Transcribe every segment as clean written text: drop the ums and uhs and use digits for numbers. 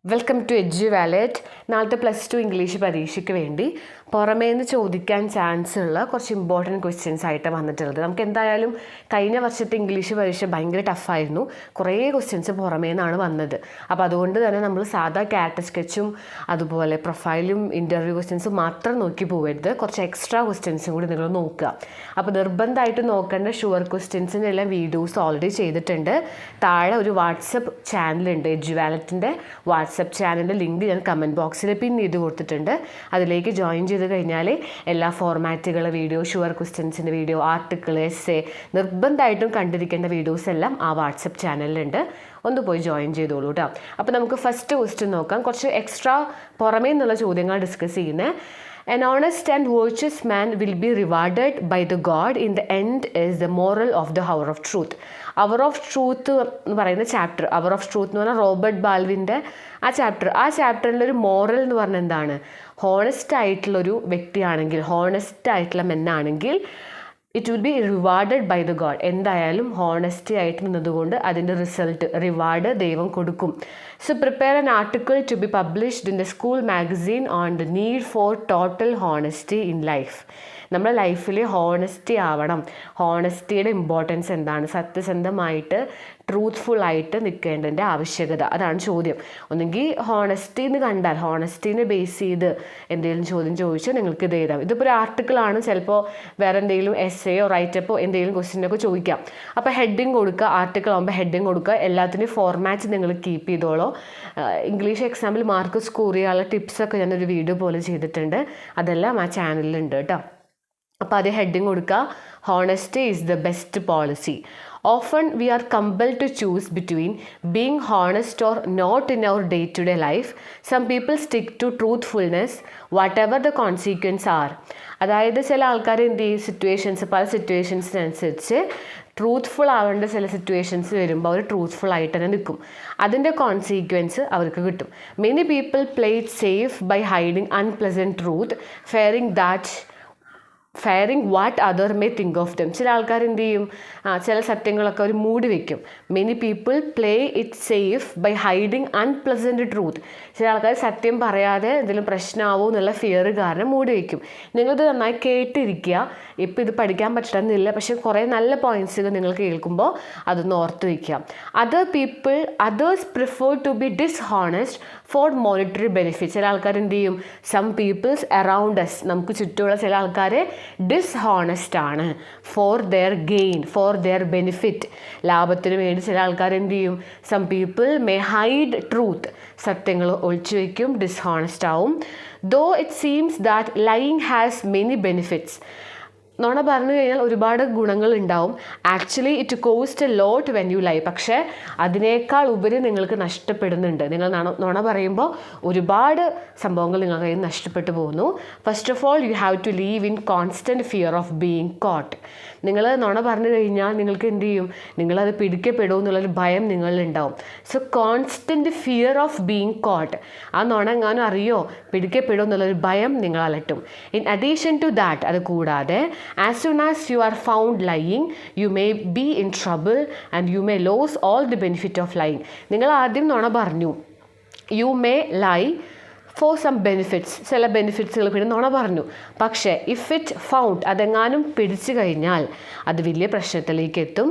Welcome to edge wallet. നാളത്തെ +2 English പരീക്ഷയ്ക്ക് വേണ്ടി പുറമേ നിന്ന് ചോദിക്കാൻ ചാൻസ് ഉള്ള കുറച്ച് ഇമ്പോർട്ടൻറ്റ് ക്വസ്റ്റ്യൻസ് ആയിട്ട് വന്നിട്ടുള്ളത്. നമുക്ക് എന്തായാലും കഴിഞ്ഞ വർഷത്തെ ഇംഗ്ലീഷ് പരീക്ഷ ഭയങ്കര ടഫായിരുന്നു. കുറേ ക്വസ്റ്റ്യൻസ് പുറമേ നിന്നാണ് വന്നത്. അപ്പോൾ അതുകൊണ്ട് തന്നെ നമ്മൾ സാധാ ക്യാരക്ടർ സ്കെച്ചും അതുപോലെ പ്രൊഫൈലും ഇൻ്റർവ്യൂ ക്വസ്റ്റ്യൻസും മാത്രം നോക്കി പോകരുത്. കുറച്ച് എക്സ്ട്രാ ക്വസ്റ്റ്യൻസും കൂടി നിങ്ങൾ നോക്കുക. അപ്പോൾ നിർബന്ധമായിട്ട് നോക്കേണ്ട ഷുവർ ക്വസ്റ്റ്യൻസിൻ്റെ എല്ലാം വീഡിയോസ് ഓൾറെഡി ചെയ്തിട്ടുണ്ട്. താഴെ ഒരു വാട്സപ്പ് ചാനലുണ്ട്, എഡ്ജ് വാലറ്റിൻ്റെ വാട്സപ്പ് ചാനലിൻ്റെ ലിങ്ക് ഞാൻ കമൻറ്റ് ബോക്സിൽ പിൻ ചെയ്ത് കൊടുത്തിട്ടുണ്ട്. അതിലേക്ക് ജോയിൻ ചെയ്ത് കഴിഞ്ഞാൽ എല്ലാ ഫോർമാറ്റുകൾ, വീഡിയോ, ഷുവർ ക്വസ്റ്റ്യൻസിൻ്റെ വീഡിയോ, ആർട്ടിക്കിൾ, എസ്സേ, നിർബന്ധമായിട്ടും കണ്ടിരിക്കേണ്ട വീഡിയോസ് എല്ലാം ആ വാട്സപ്പ് ചാനലിലുണ്ട്. ഒന്ന് പോയി ജോയിൻ ചെയ്തോളൂ കേട്ടോ. അപ്പോൾ നമുക്ക് ഫസ്റ്റ് ക്വസ്റ്റ്യൻ നോക്കാം. കുറച്ച് എക്സ്ട്രാ പുറമേ നിന്നുള്ള ചോദ്യങ്ങൾ ഡിസ്കസ് ചെയ്യുന്നത്. An honest and virtuous man will be rewarded by the God. In the end is the moral of the hour of truth. Hour of truth എന്ന് പറയുന്ന ചാപ്റ്റർ, അവർ ഓഫ് ട്രൂത്ത് എന്ന് പറഞ്ഞാൽ Robert ബാൽവിൻ്റെ ആ ചാപ്റ്ററിലൊരു moral എന്ന് പറഞ്ഞാൽ എന്താണ്? Honest ആയിട്ടുള്ളൊരു വ്യക്തിയാണെങ്കിൽ, ഹോണസ്റ്റ് ആയിട്ടുള്ള മെന്നാണെങ്കിൽ it will be rewarded by the God. എന്തായാലും ഹോണസ്റ്റി ആയിട്ട് നിന്നതുകൊണ്ട് അതിൻ്റെ റിസൾട്ട്, റിവാർഡ് ദൈവം കൊടുക്കും. So prepare an article to be published in the school magazine on the need for total honesty in life. നമ്മുടെ ലൈഫിൽ ഹോണസ്റ്റി ആവണം. ഹോണസ്റ്റിയുടെ ഇമ്പോർട്ടൻസ് എന്താണ്? സത്യസന്ധമായിട്ട് ട്രൂത്ത്ഫുള്ളായിട്ട് നിൽക്കേണ്ടതിൻ്റെ ആവശ്യകത, അതാണ് ചോദ്യം. ഒന്നെങ്കിൽ ഹോണസ്റ്റി എന്ന് കണ്ടാൽ ഹോണസ്റ്റീനെ ബേസ് ചെയ്ത് എന്തെങ്കിലും ചോദ്യം ചോദിച്ചാൽ നിങ്ങൾക്ക് ഇത് എഴുതാം. ഇതിപ്പോൾ ഒരു ആർട്ടിക്കിളാണ്, ചിലപ്പോൾ വേറെ എന്തെങ്കിലും എസ്സേയോ റൈറ്റപ്പോ എന്തെങ്കിലും ക്വസ്റ്റ്യനൊക്കെ ചോദിക്കാം. അപ്പോൾ ഹെഡിങ് കൊടുക്കുക, ആർട്ടിക്കിൾ ആകുമ്പോൾ ഹെഡിങ് കൊടുക്കുക. എല്ലാത്തിൻ്റെയും ഫോർമാറ്റ് നിങ്ങൾ കീപ്പ് ചെയ്തോളൂ. ഇംഗ്ലീഷ് എക്സാമിൽ മാർക്ക് സ്കോർ ചെയ്യാനുള്ള ടിപ്സൊക്കെ ഞാനൊരു വീഡിയോ പോലെ ചെയ്തിട്ടുണ്ട്. അതെല്ലാം ആ ചാനലിലുണ്ട് കേട്ടോ. അപ്പോൾ അത് ഹെഡിങ് കൊടുക്കുക, honesty is the best policy. Often we are compelled to choose between being honest or not in our day-to-day life. Some people stick to truthfulness whatever the consequences are. അതായത് ചില ആൾക്കാർ എന്ത് ചെയ്യും, പല സിറ്റുവേഷൻസിനനുസരിച്ച് ട്രൂത്ത്ഫുൾ ആവേണ്ട ചില situations വരുമ്പോൾ അവർ truthful ആയിട്ട് തന്നെ നിൽക്കും. അതിൻ്റെ കോൺസിക്വൻസ് അവർക്ക് കിട്ടും. Many people play it safe by hiding unpleasant truth, fairing what other may think of them. ചില ആൾക്കാർ എന്ത് ചെയ്യും, ചില സത്യങ്ങളൊക്കെ അവർ മൂടി വയ്ക്കും. Many people play it safe by hiding unpleasant truth. ചില ആൾക്കാർ സത്യം പറയാതെ എന്തെങ്കിലും പ്രശ്നമാവോ എന്നുള്ള ഫിയർ കാരണം മൂടി വയ്ക്കും. നിങ്ങളിത് നന്നായി കേട്ടിരിക്കുക. ഇപ്പോൾ ഇത് പഠിക്കാൻ പറ്റണമെന്നില്ല, പക്ഷേ കുറേ നല്ല പോയിൻറ്റ്സുകൾ നിങ്ങൾ കേൾക്കുമ്പോൾ അതൊന്ന് ഓർത്ത് വയ്ക്കുക. Others prefer to be dishonest for monetary benefit. ചില ആൾക്കാർ എന്ത് ചെയ്യും, സം പീപ്പിൾസ് അറൗണ്ട് അസ്, നമുക്ക് ചുറ്റുമുള്ള ചില ആൾക്കാർ ഡിസ്ഹോണസ്റ്റ് ആണ് for their gain, for their benefit. ലാഭത്തിന് വേണ്ടി ചില ആൾക്കാർ എന്ത് ചെയ്യും, some people may hide truth, സത്യങ്ങൾ ഒളിച്ചു വയ്ക്കും, ഡിസ്ഹോണസ്റ്റ് ആവും. Though it seems that lying has many benefits. നുണ പറഞ്ഞു കഴിഞ്ഞാൽ ഒരുപാട് ഗുണങ്ങൾ ഉണ്ടാവും. Actually it cost a lot when you lie. പക്ഷേ അതിനേക്കാൾ ഉപരി നിങ്ങൾക്ക് നഷ്ടപ്പെടുന്നുണ്ട്. നിങ്ങൾ നുണ പറയുമ്പോൾ ഒരുപാട് സംഭവങ്ങൾ നിങ്ങളുടെ കയ്യിൽ നഷ്ടപ്പെട്ടു പോകുന്നു. First of all you have to live in constant fear of being caught. നിങ്ങൾ നുണ പറഞ്ഞു കഴിഞ്ഞാൽ നിങ്ങൾക്ക് എന്ത് ചെയ്യും, നിങ്ങളത് പിടിക്കപ്പെടുമോ എന്നുള്ളൊരു ഭയം നിങ്ങളിലുണ്ടാവും. So constant fear of being caught, ആ നുണ എങ്ങാനും അറിയോ, പിടിക്കപ്പെടുമോ എന്നുള്ളൊരു ഭയം നിങ്ങൾ അലട്ടും. ഇൻ അഡീഷൻ ടു ദാറ്റ്, അത് കൂടാതെ as soon as you are found lying, you may be in trouble and you may lose all the benefit of lying. നിങ്ങൾ ആദ്യം നുണ പറഞ്ഞു, you may lie for some benefits, ചില ബെനിഫിറ്റ്സുകൾ പിന്നെ നുണ പറഞ്ഞു. പക്ഷേ ഇഫ് ഇറ്റ് ഫൗണ്ട്, അതെങ്ങാനും പിടിച്ചു കഴിഞ്ഞാൽ അത് വലിയ പ്രശ്നത്തിലേക്ക് എത്തും.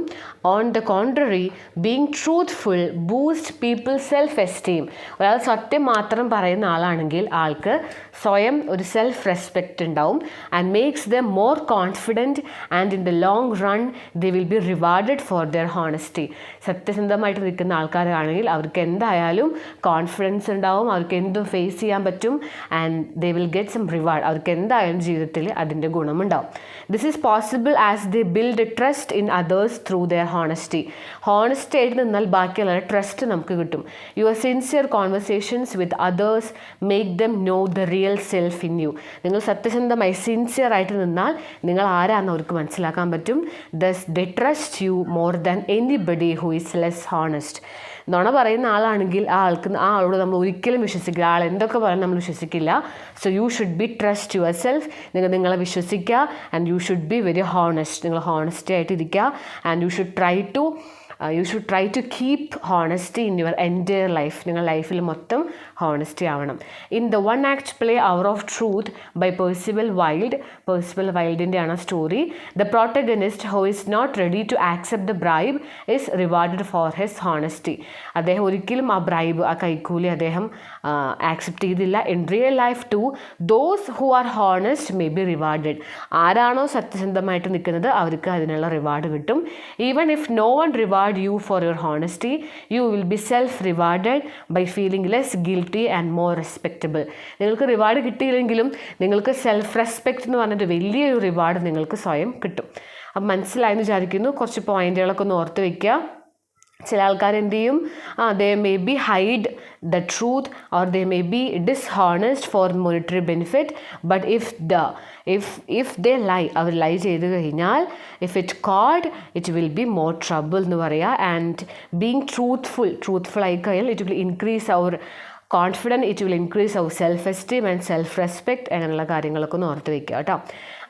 On the contrary, being truthful boost people self esteem. ഒരാൾ സത്യം മാത്രം പറയുന്ന ആളാണെങ്കിൽ ആൾക്ക് സ്വയം ഒരു സെൽഫ് റെസ്പെക്റ്റ് ഉണ്ടാവും. And makes dum more confident and in the long run they will be rewarded for their honesty. സത്യസന്ധമായിട്ട് നിൽക്കുന്ന ആൾക്കാരാണെങ്കിൽ അവർക്ക് എന്തായാലും കോൺഫിഡൻസ് ഉണ്ടാവും, അവർക്ക് എന്തും ഫേസ് ചെയ്യാൻ പറ്റും. And they will get some reward. അവർക്ക് എന്തായാലും ജീവിതത്തിൽ അതിൻ്റെ ഗുണമുണ്ടാവും. This is possible as they build trust in others through their honesty. Honesty ആയിട്ട് നിന്നാൽ ബാക്കിയുള്ള ട്രസ്റ്റ് നമുക്ക് കിട്ടും. Your sincere conversations with others make them know the real self in you. നിങ്ങൾ സത്യസന്ധമായി സിൻസിയർ ആയിട്ട് നിന്നാൽ നിങ്ങൾ ആരാണെന്ന് അവർക്ക് മനസ്സിലാക്കാൻ പറ്റും. Thus they trust you more than anybody who is less honest. നുണ പറയുന്ന ആളാണെങ്കിൽ ആ ആളോട് നമ്മൾ ഒരിക്കലും വിശ്വസിക്കില്ല. ആൾ എന്തൊക്കെ പറയാൻ നമ്മൾ വിശ്വസിക്കില്ല. So you should be trust your self. നിങ്ങളെ വിശ്വസിക്കുക. And you should be very honest. നിങ്ങൾ ഹോണസ്റ്റി ആയിട്ട് ഇരിക്കുക. And you should try to you should try to keep honesty in your entire life. നിങ്ങൾ ലൈഫിൽ മൊത്തം ഹോണസ്റ്റി ആവണം. In the one act play hour of truth by Percival വൈൽഡിൻ്റെ ആണ് story. The protagonist who is not ready to accept the bribe is rewarded for his honesty. അദ്ദേഹം ഒരിക്കലും ആ bribe, ആ കൈക്കൂലി അദ്ദേഹം ആക്സെപ്റ്റ് ചെയ്തില്ല. In real life to those who are honest may be rewarded. ആരാണോ സത്യസന്ധമായിട്ട് നിൽക്കുന്നത് അവർക്ക് അതിനുള്ള റിവാർഡ് കിട്ടും. Even if no one reward you for your honesty you will be self rewarded by feeling less guilty and more respectable. നിങ്ങൾക്ക് reward കിട്ടിയില്ലെങ്കിലും നിങ്ങൾക്ക് self respect എന്ന് പറഞ്ഞിട്ട് വലിയൊരു റിവാർഡ് നിങ്ങൾക്ക് സ്വയം കിട്ടും. അപ്പം മനസ്സിലായെന്ന് വിചാരിക്കുന്നു. കുറച്ച് പോയിന്റുകളൊക്കെ ഒന്ന് ഓർത്ത് വയ്ക്കുക. ചില ആൾക്കാർ എന്ത് ചെയ്യും, they may be hide the truth or they may be dishonest for monetary benefit. But if they lie, അവർ ലൈ ചെയ്ത് കഴിഞ്ഞാൽ if it caught it will be more trouble എന്ന് പറയുക. ആൻഡ് ബീങ് ട്രൂത്ത്ഫുൾ ആയി കഴിഞ്ഞാൽ ഇറ്റ് വിൽ ഇൻക്രീസ് അവർ confident, it will increase അവർ self esteem and self respect. അങ്ങനെയുള്ള കാര്യങ്ങളൊക്കെ ഒന്ന് ഓർത്ത് വയ്ക്കുക കേട്ടോ.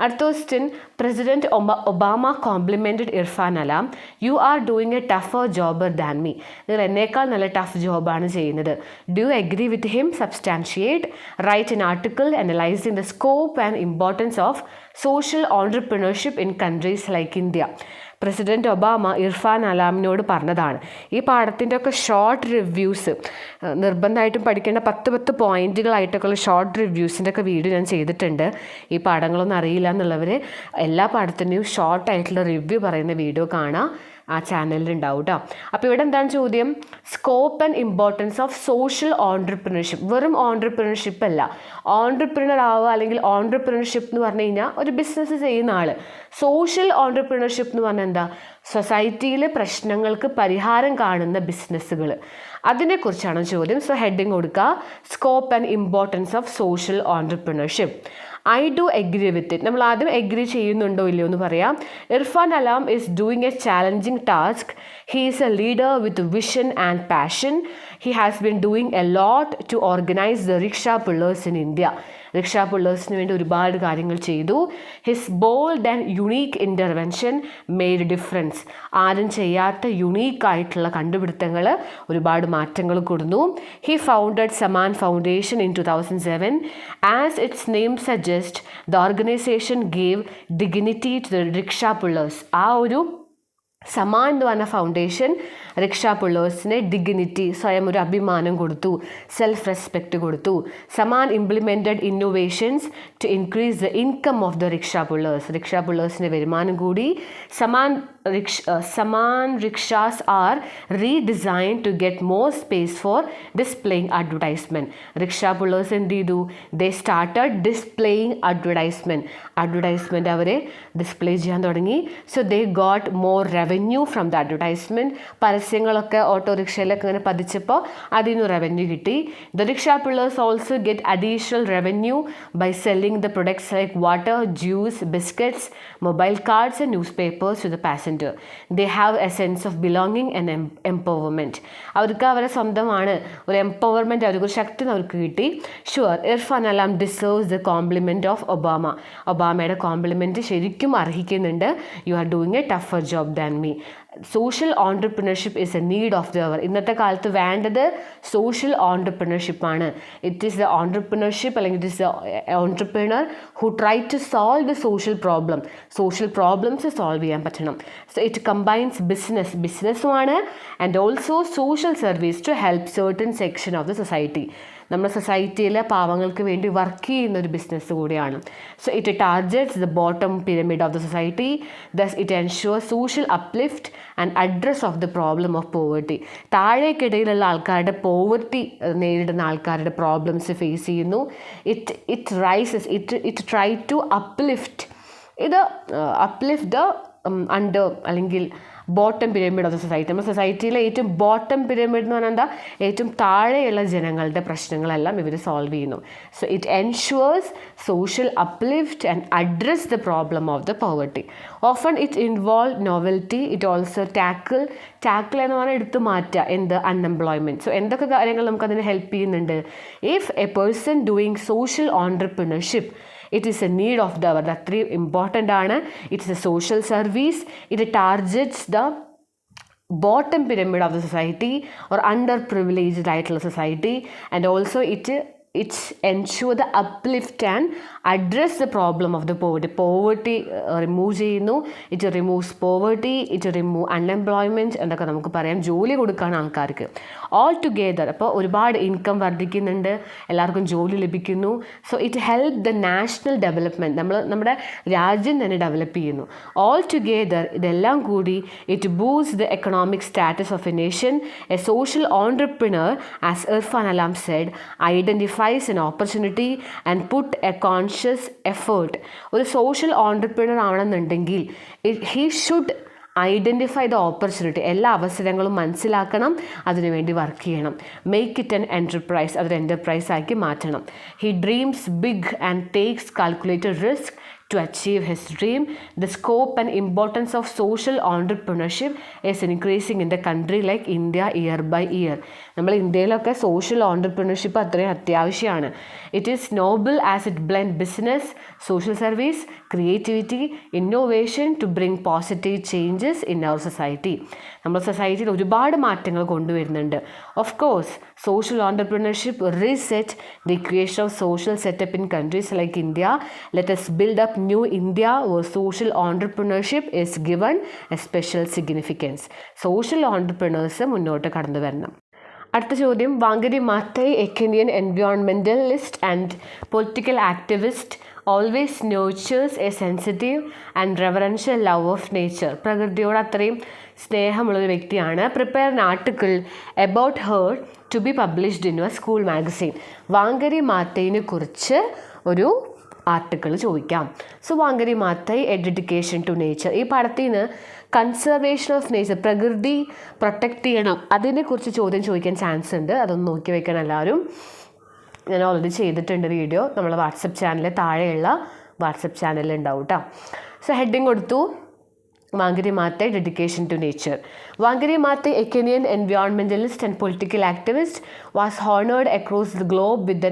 അടുത്ത question, president Obama complimented Irfan Alam, you are doing a tougher jobber than me. നിങ്ങൾ എന്നേക്കാൾ നല്ല ടഫ് ജോബാണ് ചെയ്യുന്നത്. Do you agree with him? Substantiate. Write an article analysing the scope and importance of social entrepreneurship in countries like India. President Obama Irfan അലാമിനോട് പറഞ്ഞതാണ്. ഈ പാഠത്തിൻ്റെ ഒക്കെ ഷോർട്ട് റിവ്യൂസ്, നിർബന്ധമായിട്ടും പഠിക്കേണ്ട 10 പോയിന്റുകളായിട്ടൊക്കെയുള്ള ഷോർട്ട് റിവ്യൂസിൻ്റെ ഒക്കെ വീഡിയോ ഞാൻ ചെയ്തിട്ടുണ്ട്. ഈ പാഠങ്ങളൊന്നും അറിയില്ല എന്നുള്ളവർ എല്ലാ പാഠത്തിൻ്റെയും ഷോർട്ടായിട്ടുള്ള റിവ്യൂ പറയുന്ന വീഡിയോ കാണാം, ആ ചാനലിലുണ്ടാവും കേട്ടോ. അപ്പോൾ ഇവിടെ എന്താണ് ചോദ്യം? Scope and importance of social entrepreneurship. വെറും ഓൺട്രപ്രണർഷിപ്പ് അല്ല, ഓൺട്രപ്രണർ ആവുക അല്ലെങ്കിൽ ഓൺട്രപ്രണർഷിപ്പ് എന്ന് പറഞ്ഞു കഴിഞ്ഞാൽ ഒരു ബിസിനസ് ചെയ്യുന്ന ആൾ. സോഷ്യൽ ഓൺട്രപ്രണർഷിപ്പ് എന്ന് പറഞ്ഞാൽ എന്താ? സൊസൈറ്റിയിലെ പ്രശ്നങ്ങൾക്ക് പരിഹാരം കാണുന്ന ബിസിനസ്സുകൾ, അതിനെക്കുറിച്ചാണ് ചോദ്യം. സോ ഹെഡിങ് കൊടുക്കുക, scope and importance of social entrepreneurship. I do agree with it. നമ്മൾ ആദ്യം എഗ്രി ചെയ്യുന്നുണ്ടോ ഇല്ലയോ എന്ന് പറയാം. Irfan Alam is doing a challenging task. He is a leader with vision and passion. He has been doing a lot to organise the rickshaw pullers in India. Rickshaw പുള്ളേഴ്സിന് വേണ്ടി ഒരുപാട് കാര്യങ്ങൾ ചെയ്തു. His bold and unique intervention made difference. ആരും ചെയ്യാത്ത യുണീക്കായിട്ടുള്ള കണ്ടുപിടുത്തങ്ങൾ ഒരുപാട് മാറ്റങ്ങൾ കൊടുന്നു. He founded Samaan foundation in 2007. As its name suggest, the organisation gave dignity to the rickshaw pullers. ആ ഒരു സമാൻ എന്ന് പറഞ്ഞ ഫൗണ്ടേഷൻ റിക്ഷ പുള്ളേഴ്സിനെ ഡിഗ്നിറ്റി, സ്വയം ഒരു അഭിമാനം കൊടുത്തു, സെൽഫ് റെസ്പെക്റ്റ് കൊടുത്തു. Samman implemented innovations to increase the income of the rickshaw pullers. Rickshaw പുള്ളേഴ്സിൻ്റെ വരുമാനം കൂടി. Samman rickshaws are redesign to get more space for displaying advertisement. Rickshaw pullers എന്ത് ചെയ്തു? ദേ സ്റ്റാർട്ടഡ് ഡിസ്പ്ലേയിങ് അഡ്വർടൈസ്മെൻറ്റ് അവരെ ഡിസ്പ്ലേ ചെയ്യാൻ തുടങ്ങി. So they got more revenue from the advertisement. പരസ്യങ്ങളൊക്കെ ഓട്ടോറിക്ഷയിലൊക്കെ ഇങ്ങനെ പതിച്ചപ്പോൾ അതിൽ നിന്ന് റവന്യൂ കിട്ടി. The rickshaw pullers also get additional revenue by selling the products like water, juice, biscuits, mobile cards and newspapers to the passenger. They have a sense of belonging and empowerment. അവർക്ക് അവരെ സ്വന്തമാണ്, ഒരു empowerment, അവർക്ക് ശക്തി അവർക്ക് കിട്ടി. Sure, Irfan Alam deserves the compliment of Obama. ഒബാമയുടെ compliment ശരിക്കും അർഹിക്കുന്നുണ്ട്. You are doing a tougher job than me. Social entrepreneurship is a need of the hour. ഇന്നത്തെ കാലത്ത് വേണ്ടത് സോഷ്യൽ ഓൺട്രപ്രണർഷിപ്പാണ്. ഇറ്റ് ഈസ് ദ ഓൺട്രപ്രണർഷിപ്പ് അല്ലെങ്കിൽ it is the entrepreneur who try to solve the social problem. Social problems solve ചെയ്യാൻ പറ്റണം. So it combines ബിസിനസ്സുമാണ് and also social service to help certain section of the society. നമ്മുടെ സൊസൈറ്റിയിലെ പാവങ്ങൾക്ക് വേണ്ടി work ചെയ്യുന്ന ഒരു ബിസിനസ് കൂടിയാണ്. So it targets the bottom pyramid of the society. Thus it ensure social uplift and address of the problem of poverty. താഴേക്കിടയിലുള്ള ആൾക്കാരുടെ poverty നേരിടുന്ന ആൾക്കാരുടെ പ്രോബ്ലംസ് ഫേസ് ചെയ്യുന്നു. It raises, it try to uplift the under അല്ലെങ്കിൽ bottom pyramid of the society. നമ്മുടെ സൊസൈറ്റിയിലെ ഏറ്റവും bottom pyramid എന്ന് പറഞ്ഞാൽ എന്താ? ഏറ്റവും താഴെയുള്ള ജനങ്ങളുടെ പ്രശ്നങ്ങളെല്ലാം ഇവർ സോൾവ് ചെയ്യുന്നു. So it ensures social uplift and address the problem of the poverty. Often it involve novelty. It also tackle എന്ന് പറഞ്ഞാൽ എടുത്തു മാറ്റുക എന്ത്? അൺഎംപ്ലോയ്മെൻറ്റ്. സോ എന്തൊക്കെ കാര്യങ്ങൾ നമുക്കതിന് ഹെൽപ്പ് ചെയ്യുന്നുണ്ട്? If A person doing social entrepreneurship, it is a need of the hour. That three important ആണ്. It is a social service. It targets the bottom pyramid of the society or underprivileged ആയിട്ടുള്ള society, and also it ensure the uplift and address the problem of the poverty remove ചെയ്യുന്നു. it removes poverty, it remove unemployment എന്നൊക്കെ നമുക്ക് പറയാം. ജോലി കൊടുക്കുകയാണ് ആൾക്കാർക്ക് all together. അപ്പോൾ ഒരുപാട് ഇൻകം വർദ്ധിക്കുന്നുണ്ട്, എല്ലാവർക്കും ജോലി ലഭിക്കുന്നു. So it help the national development, നമ്മുടെ രാജ്യം തന്നെ ഡെവലപ്പ് ചെയ്യുന്നു. all together ഇതെല്ലാം കൂടി it boost the economic status of a nation. A social entrepreneur, as Irfan Alam said, identifies an opportunity and put a conscious effort. ഒരു സോഷ്യൽ ഓൺട്രപ്രിനർ ആണെന്നുണ്ടെങ്കിൽ he should identify the opportunity, എല്ലാ അവസരങ്ങളും മനസ്സിലാക്കണം, അതിനുവേണ്ടി work ചെയ്യണം. Make it an enterprise, അതൊരു enterprise ആക്കി മാറ്റണം. He dreams big and takes calculated risk to achieve his dream. The scope and importance of social entrepreneurship is increasing in the country like India year by year. നമ്മൾ ഇന്ത്യയിലൊക്കെ social entrepreneurship അത്രയും അത്യാവശ്യമാണ്. It is noble as it blend business, social service, creativity, innovation to bring positive changes in our society. നമ്മുടെ സൊസൈറ്റിയിൽ ഒരുപാട് മാറ്റങ്ങൾ കൊണ്ടുവരുന്നുണ്ട്. Of course social entrepreneurship reset the creation of social setup in countries like India. Let us build up New India where social entrepreneurship is given a special significance. Social entrepreneurs മുന്നോട്ട് കടന്നു വരണം. അടുത്ത ചോദ്യം, Wangari Maathai, a Kenyan environmentalist and political activist, always nurtures a sensitive and reverential love of nature. പ്രകൃതിയോട് അത്രയും സ്നേഹമുള്ളൊരു വ്യക്തിയാണ്. Prepare an article about her to be published in a school magazine. Wangari മാത്തൈനെ കുറിച്ച് ഒരു ആർട്ടിക്കിൾ ചോദിക്കാം. So Wangari Maathai, a dedication to nature. ഈ പടത്തിൽ നിന്ന് കൺസർവേഷൻ ഓഫ് നേച്ചർ, പ്രകൃതി പ്രൊട്ടക്റ്റ് ചെയ്യണം, അതിനെക്കുറിച്ച് ചോദ്യം ചോദിക്കാൻ ചാൻസ് ഉണ്ട്. അതൊന്ന് നോക്കി വെക്കണം എല്ലാവരും. ഞാൻ ഓൾറെഡി ചെയ്തിട്ടുണ്ട് വീഡിയോ, നമ്മൾ വാട്സപ്പ് ചാനലിൽ താഴെയുള്ള വാട്സപ്പ് ചാനലിൽ ഉണ്ടാവും കേട്ടോ. സോ ഹെഡിങ് കൊടുത്തു, Wangari Maathai, dedication to nature. Wangari Maathai, a Kenyan environmentalist and political activist, was honored across the globe with the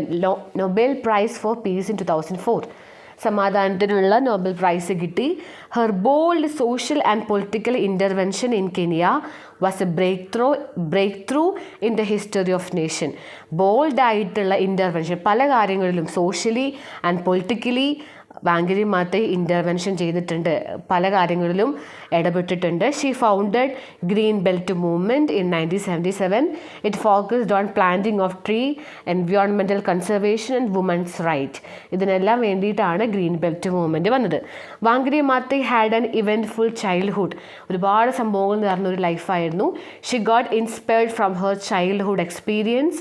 Nobel Prize for Peace in 2004. സമാധാനത്തിനുള്ള Nobel prize കിട്ടി. Her bold social and political intervention in Kenya was a breakthrough in the history of nation. ബോൾഡായിട്ടുള്ള intervention പല കാര്യങ്ങളിലും socially and politically Wangari Maathai intervention ചെയ്തിട്ടുണ്ട്, പല കാര്യങ്ങളിലും ഇടപെട്ടിട്ടുണ്ട്. She founded Green belt Movement in 1977. It focused on planting of tree, environmental conservation and women's right. ഇതിനെല്ലാം വേണ്ടിയിട്ടാണ് Green belt Movement വന്നത്. Wangari Maathai had an eventful childhood. ഒരുപാട് സംഭവങ്ങൾ നിറഞ്ഞൊരു ലൈഫായിരുന്നു. She got inspired from her childhood experience.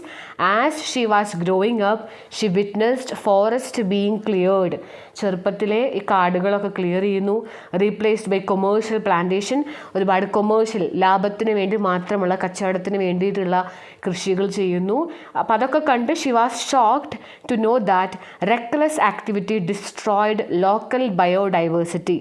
As she was growing up she witnessed forest being cleared. ചെറുപ്പത്തിലെ ഈ കാടുകളൊക്കെ ക്ലിയർ ചെയ്യുന്നു. റീപ്ലേസ്ഡ് ബൈ കൊമേഴ്ഷ്യൽ പ്ലാന്റേഷൻ, ഒരുപാട് കൊമേഴ്ഷ്യൽ ലാഭത്തിന് വേണ്ടി മാത്രമുള്ള കച്ചവടത്തിന് വേണ്ടിയിട്ടുള്ള കൃഷികൾ ചെയ്യുന്നു. അപ്പം അതൊക്കെ കണ്ട് she was shocked to know that reckless activity destroyed local biodiversity.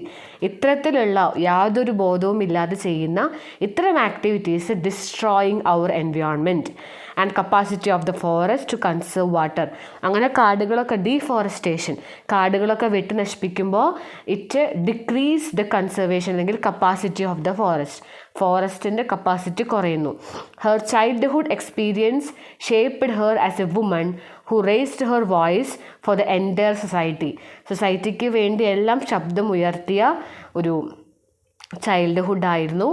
ഇത്തരത്തിലുള്ള യാതൊരു ബോധവും ഇല്ലാതെ ചെയ്യുന്ന ഇത്തരം activities destroying our environment and capacity of the forest to conserve water. അങ്ങനെ കാടുകളൊക്കെ ഡീഫോറസ്റ്റേഷൻ, കാടുകളൊക്കെ വെട്ടി നശിപ്പിക്കുമ്പോൾ ഇറ്റ് ഡിക്രീസ് ദ കൺസർവേഷൻ അല്ലെങ്കിൽ കപ്പാസിറ്റി ഓഫ് ദ ഫോറസ്റ്റിൻ്റെ കപ്പാസിറ്റി കുറയുന്നു. Her childhood experience shaped her as a woman who raised her voice for the entire society. സൊസൈറ്റിക്ക് വേണ്ടി എല്ലാം ശബ്ദം ഉയർത്തിയ ഒരു ചൈൽഡ്ഹുഡായിരുന്നു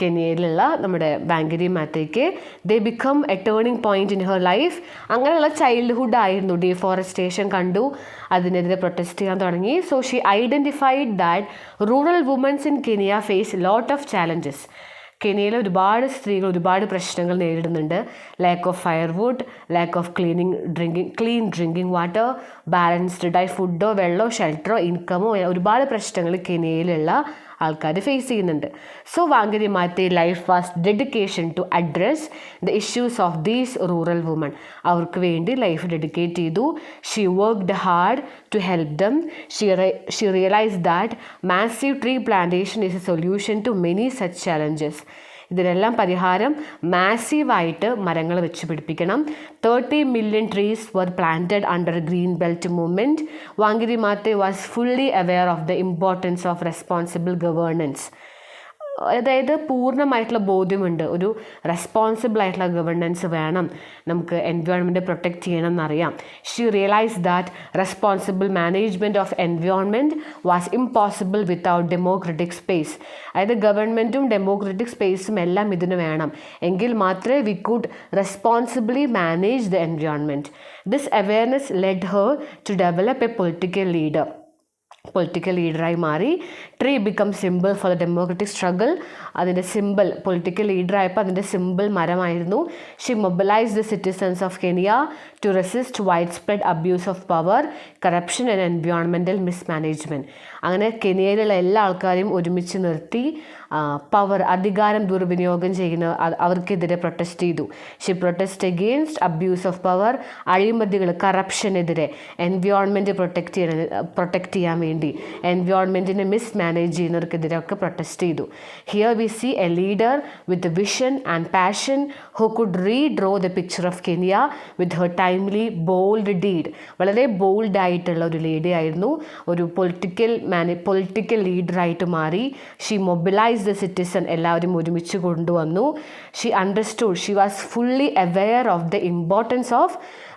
കെനിയയിലുള്ള നമ്മുടെ വാങ്കരി മാത്തയ്ക്ക്. They become a turning point in her life. അങ്ങനെയുള്ള ചൈൽഡ്ഹുഡ് ആയിരുന്നു. ഡീഫോറസ്റ്റേഷൻ കണ്ടു, അതിനെതിരെ പ്രൊട്ടസ്റ്റ് ചെയ്യാൻ തുടങ്ങി. So she identified that rural womens in Kenya face lot of challenges. കെനിയയിൽ ഒരുപാട് സ്ത്രീകൾ ഒരുപാട് പ്രശ്നങ്ങൾ നേരിടുന്നുണ്ട്. Lack of firewood, lack of clean drinking water, balanced diet, ഫുഡോ വെള്ളമോ ഷെൽട്ടറോ ഇൻകമോ, ഒരുപാട് പ്രശ്നങ്ങൾ കെനിയയിലുള്ള ആൾക്കാർ ഫേസ് ചെയ്യുന്നുണ്ട്. So Wangari Maathai life was dedication to address the issues of these rural woman. അവർക്ക് വേണ്ടി ലൈഫ് ഡെഡിക്കേറ്റ് ചെയ്തു. She worked hard to help them. She realise that massive tree plantation is a solution to many such challenges. ഇതിനെല്ലാം പരിഹാരം മാസീവായിട്ട് മരങ്ങൾ വെച്ച് പിടിപ്പിക്കണം. 30 million trees were planted under Green Belt movement. Wangari Maathai was fully aware of the importance of responsible governance. അതായത് പൂർണ്ണമായിട്ടുള്ള ബോധ്യമുണ്ട്, ഒരു responsible ആയിട്ടുള്ള governance വേണം, നമുക്ക് എൻവയോൺമെൻറ്റ് പ്രൊട്ടക്റ്റ് ചെയ്യണം എന്നറിയാം. She realise that responsible management of environment was impossible without democratic space. അതായത് ഗവൺമെൻറ്റും ഡെമോക്രറ്റിക് സ്പേസും എല്ലാം ഇതിന് വേണം, എങ്കിൽ മാത്രമേ we could responsibly manage the environment. This awareness led her to develop a political ലീഡറായി മാറി. Tree become symbol for the democratic struggle. അതിൻ്റെ സിമ്പിൾ, പൊളിറ്റിക്കൽ ലീഡറായപ്പോൾ അതിൻ്റെ സിമ്പിൾ മരമായിരുന്നു. She mobilise the citizens of Kenya to resist widespread abuse of power, corruption and environmental mismanagement. അങ്ങനെ കെനിയയിലുള്ള എല്ലാ ആൾക്കാരെയും ഒരുമിച്ച് നിർത്തി പവർ, അധികാരം ദുർവിനിയോഗം ചെയ്യുന്ന അവർക്കെതിരെ പ്രൊട്ടസ്റ്റ് ചെയ്തു. She protest against abuse of power, അഴിമതികൾ, കറപ്ഷനെതിരെ, എൻവയോൺമെൻറ്റ് പ്രൊട്ടക്റ്റ് ചെയ്യാൻ വേണ്ടി, എൻവയോൺമെൻറ്റിനെ മിസ്മാനേജ് ചെയ്യുന്നവർക്കെതിരെ ഒക്കെ പ്രൊട്ടസ്റ്റ് ചെയ്തു. Here we see a leader with vision and passion who could redraw the picture of Kenya with her timely bold deed. വളരെ ബോൾഡായിട്ടുള്ള ഒരു ലേഡി ആയിരുന്നു, ഒരു പൊളിറ്റിക്കൽ ലീഡറായിട്ട് മാറി. ഷീ മൊബിലൈസ് ദ സിറ്റിസൺ, എല്ലാവരും ഒരുമിച്ച് കൊണ്ടുവന്നു. She understood, she was fully aware of the importance of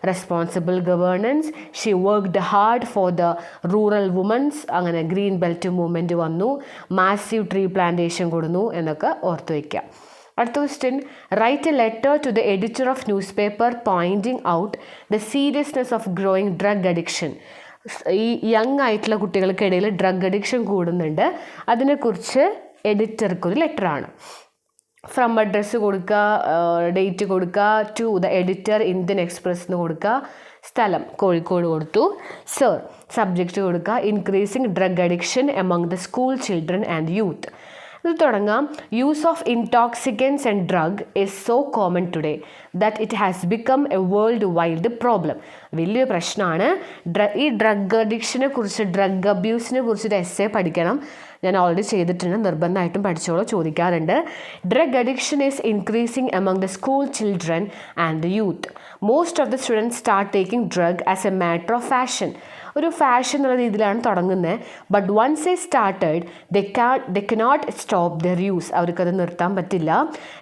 responsible governance. She worked hard for the rural womens. അങ്ങനെ ഗ്രീൻ ബെൽറ്റ് മൂവ്മെൻറ്റ് വന്നു, മാസീവ് ട്രീ പ്ലാന്റേഷൻ കൊടുന്നു എന്നൊക്കെ ഓർത്തു വയ്ക്കുക. അടുത്ത question, write a letter to the editor of newspaper pointing out the seriousness of growing drug addiction. ഈ young ആയിട്ടുള്ള കുട്ടികൾക്കിടയിൽ ഡ്രഗ് അഡിക്ഷൻ കൂടുന്നുണ്ട്, അതിനെക്കുറിച്ച് എഡിറ്റർക്കൊരു ലെറ്ററാണ്. ഫ്രം അഡ്രസ്സ് കൊടുക്കുക, ഡേറ്റ് കൊടുക്കുക, to the editor Indian Express എന്ന് കൊടുക്കുക, സ്ഥലം കോഴിക്കോട് കൊടുത്തു. സർ, സബ്ജക്റ്റ് കൊടുക്കുക, increasing drug addiction among the school children and youth. ഇത് തുടങ്ങാം. Use of intoxicants and drug is so common today that it has become a worldwide problem. വലിയ പ്രശ്നമാണ്. ഈ ഡ്രഗ് അഡിക്ഷനെ കുറിച്ച്, ഡ്രഗ് അബ്യൂസിനെ കുറിച്ചൊരു എസ്സേ പഠിക്കണം. ഞാൻ ഓൾറെഡി ചെയ്തിട്ടുണ്ട്, നിർബന്ധമായിട്ടും പഠിച്ചോളൂ, ചോദിക്കാറുണ്ട്. Drug addiction is increasing among the school children and the youth. Most of the students start taking drug as a matter of fashion. ഒരു ഫാഷൻ എന്നുള്ള രീതിയിലാണ് തുടങ്ങുന്നത്. But once they started they cannot stop their use. അവർക്കത് നിർത്താൻ പറ്റില്ല.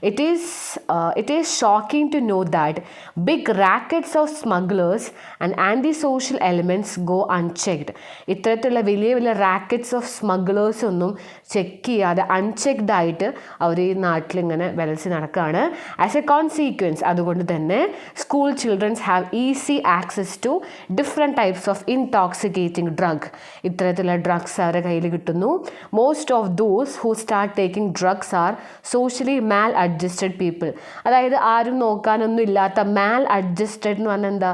It is shocking to know that big rackets of smugglers and anti social elements go unchecked. ഇത്തരത്തിലുള്ള വലിയ വലിയ റാക്കറ്റ്സ് ഓഫ് സ്മഗ്ലേഴ്സ് ഒന്നും ചെക്ക് ചെയ്യാതെ അൺചെക്ഡ് ആയിട്ട് അവർ ഈ നാട്ടിലിങ്ങനെ വിലസി നടക്കുകയാണ്. ആസ് എ കോൺസിക്വൻസ്, അതുകൊണ്ട് തന്നെ school childrens have easy access to different types of intoxicating drug. ഇത്തരത്തിലുള്ള ഡ്രഗ്സ് അവരുടെ കയ്യിൽ കിട്ടുന്നു. Most of those who start taking drugs are socially maladjusted people. അതായത് ആരും നോക്കാനൊന്നും ഇല്ലാത്ത, മാൽ അഡ്ജസ്റ്റഡ് എന്ന് പറഞ്ഞാൽ എന്താ,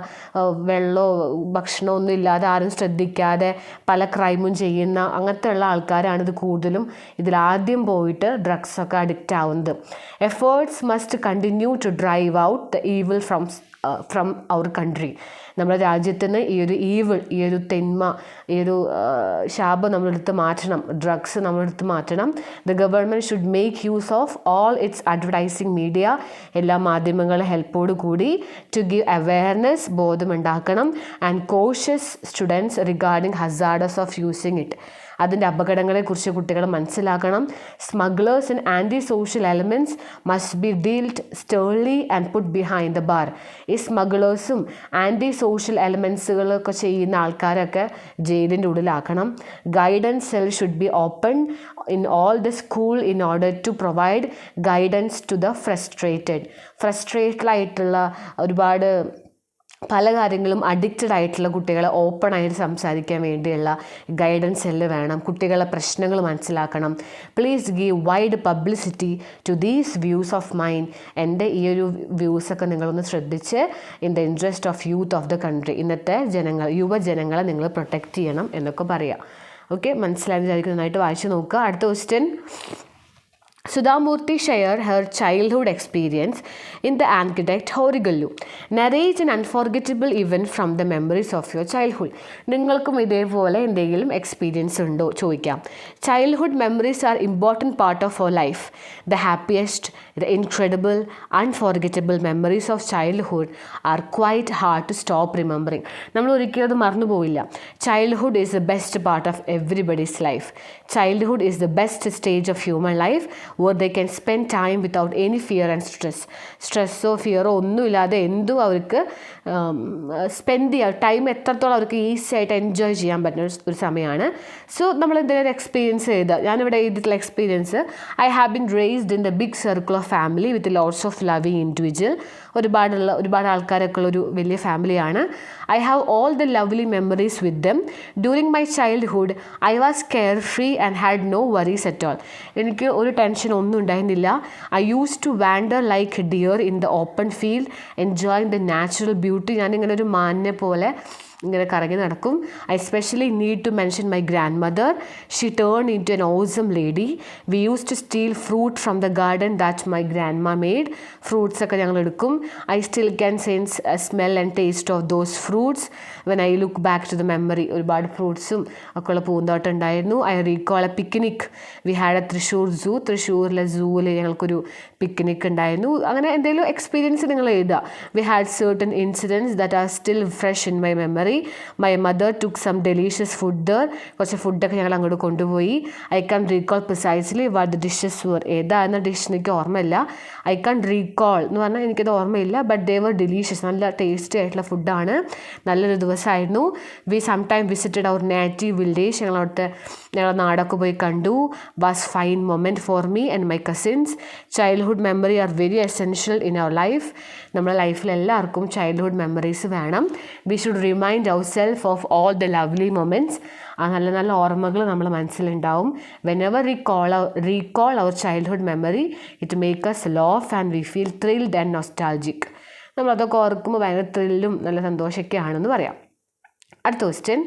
വെള്ളമോ ഭക്ഷണമോ ഒന്നും ഇല്ലാതെ, ആരും ശ്രദ്ധിക്കാതെ പല ക്രൈമും ചെയ്യുന്ന അങ്ങനത്തെ ഉള്ള ആൾക്കാരാണ് ഇത് കൂടുതലും ഇതിലാദ്യം പോയിട്ട് ഡ്രഗ്സൊക്കെ അഡിക്റ്റ് ആവുന്നത്. Efforts must continue to drive out the evil from our country. നമ്മുടെ രാജ്യത്ത് നിന്ന് ഈ ഒരു ഈവിൾ, ഈ ഒരു തിന്മ, ഈ ഒരു ശാപം നമ്മളെടുത്ത് മാറ്റണം, ഡ്രഗ്സ് നമ്മളെടുത്ത് മാറ്റണം. The government should make use of all its advertising media. എല്ലാ മാധ്യമങ്ങളുടെ ഹെൽപ്പോട് കൂടി ടു ഗിവ് അവെയർനെസ്, ബോധമുണ്ടാക്കണം. And cautious students regarding hazardous of using it. അതിൻ്റെ അപകടങ്ങളെക്കുറിച്ച് കുട്ടികൾ മനസ്സിലാക്കണം. Smugglers and anti social elements must be dealed sternly and put behind the bar. ഈ സ്മഗ്ലേഴ്സും ആൻറ്റി സോഷ്യൽ എലമെൻറ്റ്സുകളൊക്കെ ചെയ്യുന്ന ആൾക്കാരൊക്കെ ജയിലിൻ്റെ ഉള്ളിലാക്കണം. Guidance cell should be open in all the school in order to provide guidance to the ഫ്രസ്ട്രേറ്റഡായിട്ടുള്ള ഒരുപാട് പല കാര്യങ്ങളും അഡിക്റ്റഡ് ആയിട്ടുള്ള കുട്ടികളെ ഓപ്പണായിട്ട് സംസാരിക്കാൻ വേണ്ടിയുള്ള ഗൈഡൻസ് സെല്ല് വേണം. കുട്ടികളുടെ പ്രശ്നങ്ങൾ മനസ്സിലാക്കണം. Please give wide publicity to these views of mind. എൻ്റെ ഈ ഒരു വ്യൂസൊക്കെ നിങ്ങളൊന്ന് ശ്രദ്ധിച്ച് in the interest of youth of the country. ഇന്നത്തെ യുവജനങ്ങളെ നിങ്ങൾ പ്രൊട്ടക്റ്റ് ചെയ്യണം എന്നൊക്കെ പറയാം. ഓക്കെ, മനസ്സിലായെന്ന് വിചാരിക്കും. നന്നായിട്ട് വായിച്ച് നോക്കുക. അടുത്ത question, Sudhamurthy share her childhood experience in The Architect Horigallu. Narrate an unforgettable event from the memories of your childhood. നിങ്ങൾക്കും ഇതേപോലെ എന്തെങ്കിലും എക്സ്പീരിയൻസ് ഉണ്ടോ ചോദിക്കാം. Childhood memories are important part of our life. The happiest, the incredible, unforgettable memories of childhood are quite hard to stop remembering. നമ്മൾ ഒരിക്കലും അത് മറന്നു പോയില്ല. Childhood is the best part of everybody's life. Childhood is the best stage of human life. where they can spend time without any fear and stress. സ്ട്രെസ്സോ ഫിയറോ ഒന്നുമില്ലാതെ എന്തും അവർക്ക് spend ചെയ്യുക, time എത്രത്തോളം അവർക്ക് ഈസി ആയിട്ട് എൻജോയ് ചെയ്യാൻ പറ്റുന്ന ഒരു സമയമാണ്. സോ നമ്മൾ എന്തെങ്കിലും എക്സ്പീരിയൻസ് ചെയ്താൽ, ഞാനിവിടെ എഴുതിയിട്ടുള്ള experience, I have been raised in the big circle of family with lots of loving individual. ഒരുപാട് ആൾക്കാരൊക്കെ ഉള്ളൊരു വലിയ ഫാമിലിയാണ്. I have all the lovely memories with them. During my childhood I was care free and had no worries at all. എനിക്ക് ഒരു tension ഒന്നും ഉണ്ടായിരുന്നില്ല. I use to wander like deer in the open field enjoying the natural beauty. ഞാനിങ്ങനെ ഒരു മാനിനെ പോലെ ഇങ്ങനെ കറങ്ങി നടക്കും. I specially need to mention my grandmother. She turn into an awesome lady. We use to steal fruit from the garden that my grandma made. ഫ്രൂട്ട്സൊക്കെ ഞങ്ങൾ എടുക്കും. I still can sense smell and taste of those fruits when I look back to the memory. ഒരുപാട് ഫ്രൂട്ട്സും ഒക്കെ ഉള്ള പൂന്തോട്ടം ഉണ്ടായിരുന്നു. I recall a picnic we had a Thrissur zoo. തൃശ്ശൂരിലെ സൂവിൽ ഞങ്ങൾക്കൊരു പിക്നിക് ഉണ്ടായിരുന്നു. അങ്ങനെ എന്തെങ്കിലും എക്സ്പീരിയൻസ് നിങ്ങൾ എഴുതുക. We had certain incidents that are still fresh in my memory. My mother took some delicious food there. കുറച്ച് ഫുഡൊക്കെ ഞങ്ങൾ അങ്ങോട്ട് കൊണ്ടുപോയി. I can recall precisely what the dishes were. ഏതായിരുന്ന ഡിഷ് എനിക്ക് ഓർമ്മയില്ല. ഐ കാൻ റീകോൾ എന്ന് പറഞ്ഞാൽ എനിക്കത് ഓർമ്മയില്ല. But they were delicious. നല്ല ടേസ്റ്റി ആയിട്ടുള്ള ഫുഡാണ്. നല്ലൊരു ദിവസമായിരുന്നു. We some time visited our native village. ഞങ്ങളുടെ നാടൊക്കെ പോയി കണ്ടു. Was fine moment four me and my cousins. Childhood memory are very essential in our life. നമ്മുടെ ലൈഫിൽ എല്ലാവർക്കും ചൈൽഡ്ഹുഡ് മെമ്മറീസ് വേണം. We should remind ourself of all the lovely moments. ആ നല്ല നല്ല ഓർമ്മകൾ നമ്മുടെ മനസ്സിലുണ്ടാവും. Whenever recall our childhood memory it make us laugh and we feel thrilled and nostalgic. നമ്മളതൊക്കെ ഓർക്കുമ്പോൾ ഭയങ്കര ത്രില്ലും നല്ല സന്തോഷമൊക്കെയാണെന്ന് പറയാം. അടുത്ത question,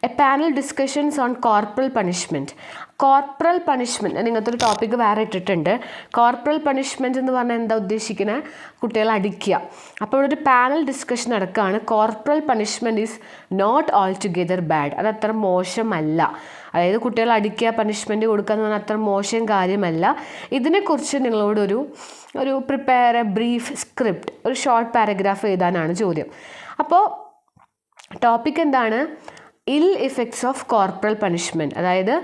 A panel discussions on corporal punishment. Corporal punishment ഇങ്ങനത്തെ ഒരു ടോപ്പിക്ക് വേറെ ഇട്ടിട്ടുണ്ട്. കോർപ്പറൽ പണിഷ്മെൻറ്റ് എന്ന് പറഞ്ഞാൽ എന്താ ഉദ്ദേശിക്കുന്നത്? കുട്ടികളെ അടിക്കുക. അപ്പോൾ ഇവിടെ ഒരു പാനൽ ഡിസ്കഷൻ നടക്കുകയാണ്. Corporal punishment is not all together bad. അത് അത്ര മോശമല്ല. അതായത് കുട്ടികളെ അടിക്കുക, പണിഷ്മെൻറ്റ് കൊടുക്കുക എന്ന് പറഞ്ഞാൽ അത്ര മോശം കാര്യമല്ല. ഇതിനെക്കുറിച്ച് നിങ്ങളോടൊരു പ്രിപ്പയർ എ ബ്രീഫ് സ്ക്രിപ്റ്റ്, ഒരു ഷോർട്ട് പാരഗ്രാഫ് എഴുതാനാണ് ചോദ്യം. അപ്പോൾ ടോപ്പിക് എന്താണ്? ഇൽ ഇഫക്ട്സ് ഓഫ് കോർപ്പറൽ പണിഷ്മെൻറ്റ്. അതായത്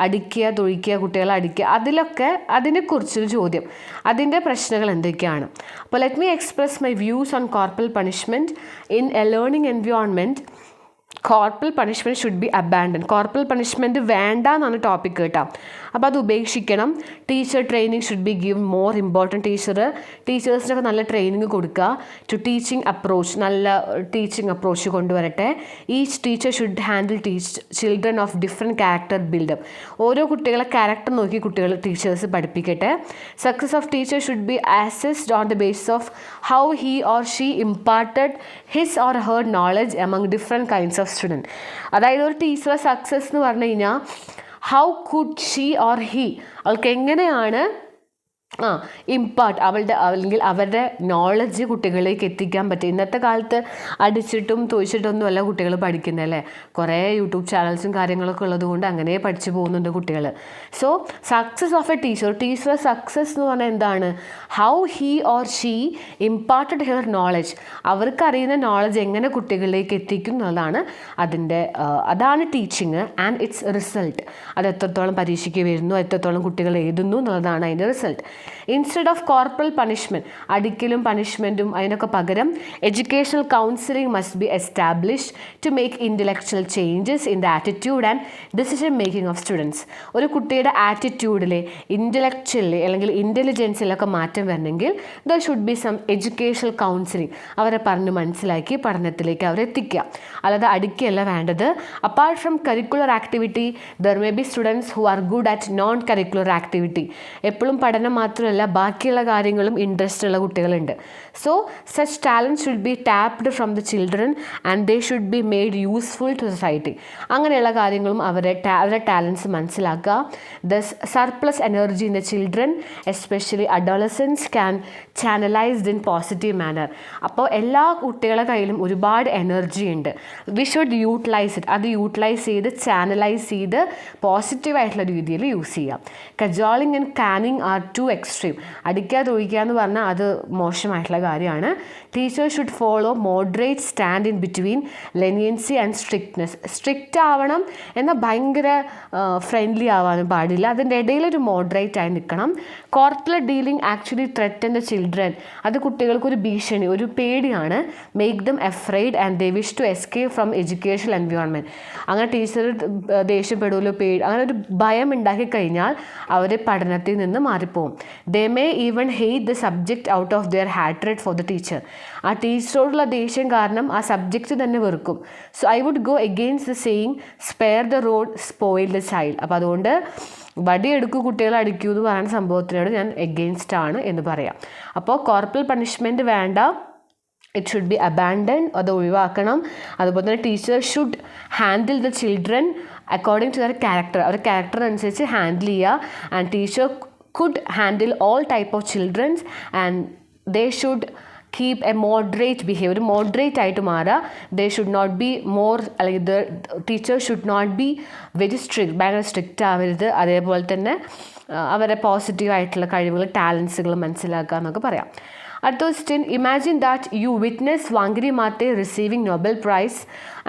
അടിക്കുക, തൊഴിക്കുക, കുട്ടികളെ അടിക്കുക, അതിനെക്കുറിച്ചൊരു ചോദ്യം. അതിൻ്റെ പ്രശ്നങ്ങൾ എന്തൊക്കെയാണ്? അപ്പോൾ let me express my views on corporal punishment. In a learning environment corporal punishment should be abandon. Corporal punishment വേണ്ട എന്നാണ് ടോപ്പിക് കേട്ടോ. അപ്പോൾ അത് ഉപേക്ഷിക്കണം. Teacher training should be give more important. ടീച്ചേഴ്സിനൊക്കെ നല്ല ട്രെയിനിങ് കൊടുക്കുക. ടു ടീച്ചിങ് അപ്രോച്ച്, നല്ല ടീച്ചിങ് അപ്രോച്ച് കൊണ്ടുവരട്ടെ. Each teacher should handle children of different character buildup. ഓരോ കുട്ടികളെ ക്യാരക്ടർ നോക്കി ടീച്ചേഴ്സ് പഠിപ്പിക്കട്ടെ. Success of teacher should be assessed on the basis of how he or she imparted his or her knowledge among different kinds of student. അതായത് ഒരു ടീച്ചറെ success എന്ന് പറഞ്ഞു കഴിഞ്ഞാൽ how could she or he, അവൾക്ക് എങ്ങനെയാണ് അല്ലെങ്കിൽ അവരുടെ നോളജ് കുട്ടികളിലേക്ക് എത്തിക്കാൻ പറ്റും. ഇന്നത്തെ കാലത്ത് അടിച്ചിട്ടും തൊഴിച്ചിട്ടൊന്നും അല്ല കുട്ടികൾ പഠിക്കുന്നത്, കുറേ യൂട്യൂബ് ചാനൽസും കാര്യങ്ങളൊക്കെ ഉള്ളത് കൊണ്ട് അങ്ങനെ പഠിച്ചു പോകുന്നുണ്ട് കുട്ടികൾ. So success of a teacher success എന്ന് പറഞ്ഞാൽ എന്താണ്? How he or she imparted her knowledge, അവർക്കറിയുന്ന നോളജ് എങ്ങനെ കുട്ടികളിലേക്ക് എത്തിക്കും എന്നുള്ളതാണ് അതാണ് ടീച്ചിങ്. ആൻഡ് ഇറ്റ്സ് റിസൾട്ട്, അത് എത്രത്തോളം പരീക്ഷയ്ക്ക് വരുന്നു, എത്രത്തോളം കുട്ടികൾ എഴുതുന്നു എന്നുള്ളതാണ് അതിൻ്റെ result. Instead of corporal punishment, അടിക്കലും പണിഷ്മെൻറ്റും അതിനൊക്കെ പകരം educational counselling must be established to make intellectual changes in the attitude and decision making of students. ഒരു കുട്ടിയുടെ ആറ്റിറ്റ്യൂഡിൽ, ഇൻ്റലക്ച്വലി അല്ലെങ്കിൽ ഇൻ്റലിജൻസിലൊക്കെ മാറ്റം വരണമെങ്കിൽ there should be some educational counselling. അവരെ പറഞ്ഞ് മനസ്സിലാക്കി പഠനത്തിലേക്ക് അവരെ എത്തിക്കുക. അല്ലാതെ അടിക്കുകയല്ല വേണ്ടത്. Apart from curricular activity there may be students who are good at non curricular activity. എപ്പോഴും പഠനം മാത്രമല്ല ബാക്കിയുള്ള കാര്യങ്ങളും ഇൻട്രസ്റ്റ് ഉള്ള കുട്ടികളുണ്ട്. So such talent should be tapped from the children and they should be made useful to society. അങ്ങനെയുള്ള കാര്യങ്ങളും അവരുടെ ടാലൻസ് മനസ്സിലാക്കുക. Thus surplus energy in the children especially adolescence can channelised in positive manner. അപ്പോൾ എല്ലാ കുട്ടികളുടെ കയ്യിലും ഒരുപാട് energy ഉണ്ട്. We should utilise it. അത് യൂട്ടിലൈസ് ചെയ്ത് ചാനലൈസ് ചെയ്ത് പോസിറ്റീവായിട്ടുള്ള രീതിയിൽ യൂസ് ചെയ്യാം. Cajoling and caning are too extreme. അടിക്കുക തൊഴിക്കുക എന്ന് പറഞ്ഞാൽ അത് മോശമായിട്ടുള്ള കാര്യമാണ്. Teachers should follow moderate stand in between leniency and strictness. Strict ആവണം എന്നാൽ ഭയങ്കര ഫ്രണ്ട്ലി ആവാനും പാടില്ല, അതിൻ്റെ ഇടയിലൊരു മോഡറേറ്റ് ആയി നിൽക്കണം. Corporal dealing actually threaten the children, അത് കുട്ടികൾക്കൊരു ഭീഷണി, ഒരു പേടിയാണ്. Make them afraid and they wish to escape from educational environment. അങ്ങനെ ടീച്ചർ ദേഷ്യപ്പെടുമല്ലോ, അങ്ങനെ ഒരു ഭയം ഉണ്ടാക്കി കഴിഞ്ഞാൽ അവർ പഠനത്തിൽ നിന്ന് മാറിപ്പോവും. They may even hate the subject out of their hatred for the teacher. ആ ടീച്ചറോടുള്ള ദേഷ്യം കാരണം ആ സബ്ജക്റ്റ് തന്നെ വെറുക്കും. So I would go against the saying spare the rod spoil the child. അപ്പോൾ അതുകൊണ്ട് വടിയെടുക്കൂ കുട്ടികളെ അടിക്കൂ എന്ന് പറയുന്ന സംഭവത്തിനോട് ഞാൻ എഗെയിൻസ്റ്റ് ആണ് എന്ന് പറയാം. അപ്പോൾ കോർപ്പറൽ പണിഷ്മെൻറ്റ് വേണ്ട, ഇറ്റ് ഷുഡ് ബി അബാൻഡൻ, അത് ഒഴിവാക്കണം. അതുപോലെ തന്നെ teacher should handle the children according to their character, അവരുടെ ക്യാരക്ടറിനനുസരിച്ച് ഹാൻഡിൽ ചെയ്യുക. And teacher could handle all type of childrens and they should keep a moderate behaviour, ഒരു moderate ആയിട്ട് മാറുക. They should not be more, അല്ലെങ്കിൽ the teacher should not be very strict, ഭയങ്കര strict ആവരുത്. അതേപോലെ തന്നെ അവരെ പോസിറ്റീവായിട്ടുള്ള കഴിവുകൾ, ടാലൻസുകൾ മനസ്സിലാക്കുക എന്നൊക്കെ പറയാം. അടുത്ത question, imagine that you witness Wangari Maathai receiving Nobel prize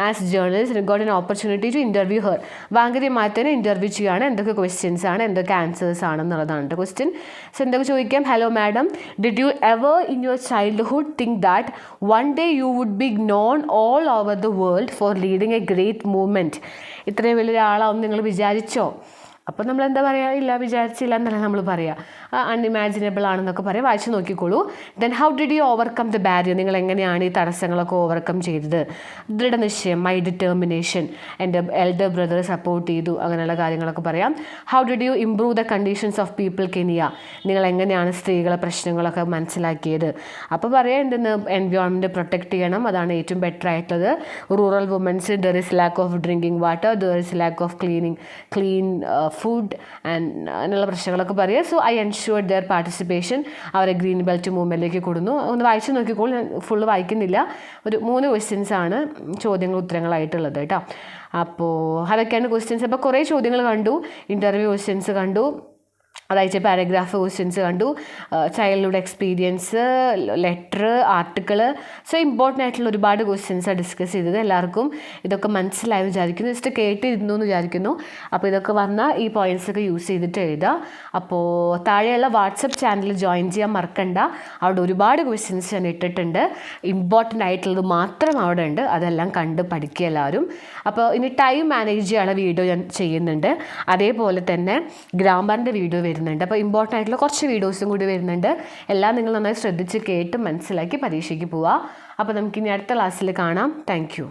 as journalist got an opportunity to interview her. Wangari മാത്തൈനെ ഇൻ്റർവ്യൂ ചെയ്യുകയാണ്, എന്തൊക്കെ ക്വസ്റ്റ്യൻസ് ആണ്, എന്തൊക്കെ ആൻസേഴ്സ് ആണെന്നുള്ളതാണ് ക്വസ്റ്റ്യൻ. സോ എന്തൊക്കെ ചോദിക്കാം? Hello madam, did you ever in your childhood think that one day you would be known all over the world for leading a great movement? ഇത്രയും വലിയൊരാളാവും നിങ്ങൾ വിചാരിച്ചോ? അപ്പോൾ നമ്മൾ എന്താ പറയുക? ഇല്ല, വിചാരിച്ചില്ല എന്നല്ല നമ്മൾ പറയുക, അൺഇമാജിനബിൾ ആണെന്നൊക്കെ പറയാം. വായിച്ച് നോക്കിക്കോളൂ. Then how did you overcome the barrier? നിങ്ങൾ എങ്ങനെയാണ് ഈ തടസ്സങ്ങളൊക്കെ ഓവർകം ചെയ്തത്? ദൃഢനിശ്ചയം, മൈ ഡിറ്റർമിനേഷൻ, എൻ്റെ എൽഡർ ബ്രദർ സപ്പോർട്ട് ചെയ്തു, അങ്ങനെയുള്ള കാര്യങ്ങളൊക്കെ പറയാം. How did you improve the conditions of people Kenya? നിങ്ങൾ എങ്ങനെയാണ് സ്ത്രീകളെ പ്രശ്നങ്ങളൊക്കെ മനസ്സിലാക്കിയത്? അപ്പോൾ പറയാം, എന്തെന്ന് എൻവയോൺമെൻറ്റ് പ്രൊട്ടക്റ്റ് ചെയ്യണം, അതാണ് ഏറ്റവും ബെറ്റർ ആയിട്ടുള്ളത്. Rural womens, there is lack of drinking water, there is lack of clean food and അങ്ങനെയുള്ള പ്രശ്നങ്ങളൊക്കെ പറയുക. So I ensured their participation, അവരെ ഗ്രീൻ ബെൽറ്റ് മൂവ്മെൻറ്റിലേക്ക് കൊടുന്നു. ഒന്ന് വായിച്ചു നോക്കിക്കോളൂ, ഞാൻ ഫുള്ള് വായിക്കുന്നില്ല. ഒരു 3 ക്വസ്റ്റ്യൻസാണ് ചോദ്യങ്ങൾ ഉത്തരങ്ങളായിട്ടുള്ളത് കേട്ടോ. അപ്പോൾ അതൊക്കെയാണ് ക്വസ്റ്റ്യൻസ്. അപ്പോൾ കുറേ ചോദ്യങ്ങൾ കണ്ടു, ഇൻ്റർവ്യൂ ക്വസ്റ്റ്യൻസ് കണ്ടു, അതായത് പാരഗ്രാഫ് ക്വസ്റ്റ്യൻസ് കണ്ടു, childhood experience, letter, article. So important ആയിട്ടുള്ള ഒരുപാട് ക്വസ്റ്റ്യൻസാണ് ഡിസ്കസ് ചെയ്തത്. എല്ലാവർക്കും ഇതൊക്കെ മനസ്സിലായി വിചാരിക്കുന്നു, ജസ്റ്റ് കേട്ടിരുന്നു എന്ന് വിചാരിക്കുന്നു. അപ്പോൾ ഇതൊക്കെ വന്നാൽ ഈ പോയിൻറ്റ്സൊക്കെ യൂസ് ചെയ്തിട്ട് എഴുതുക. അപ്പോൾ താഴെയുള്ള വാട്സപ്പ് ചാനൽ ജോയിൻ ചെയ്യാൻ മറക്കണ്ട, അവിടെ ഒരുപാട് ക്വസ്റ്റ്യൻസ് ഞാൻ ഇട്ടിട്ടുണ്ട്, ഇമ്പോർട്ടൻ്റ് ആയിട്ടുള്ളത് മാത്രം അവിടെ ഉണ്ട്, അതെല്ലാം കണ്ട് പഠിക്കുക എല്ലാവരും. അപ്പോൾ ഇനി ടൈം മാനേജ് ചെയ്യാനുള്ള വീഡിയോ ഞാൻ ചെയ്യുന്നുണ്ട്, അതേപോലെ തന്നെ ഗ്രാമറിൻ്റെ വീഡിയോ വരുന്നുണ്ട്. അപ്പോൾ ഇമ്പോർട്ടൻ്റ് ആയിട്ടുള്ള കുറച്ച് വീഡിയോസും കൂടി വരുന്നുണ്ട്. എല്ലാം നിങ്ങൾ നന്നായി ശ്രദ്ധിച്ച് കേട്ട് മനസ്സിലാക്കി പരീക്ഷയ്ക്ക് പോവുക. അപ്പോൾ നമുക്കിനി അടുത്ത ക്ലാസ്സിൽ കാണാം. Thank you.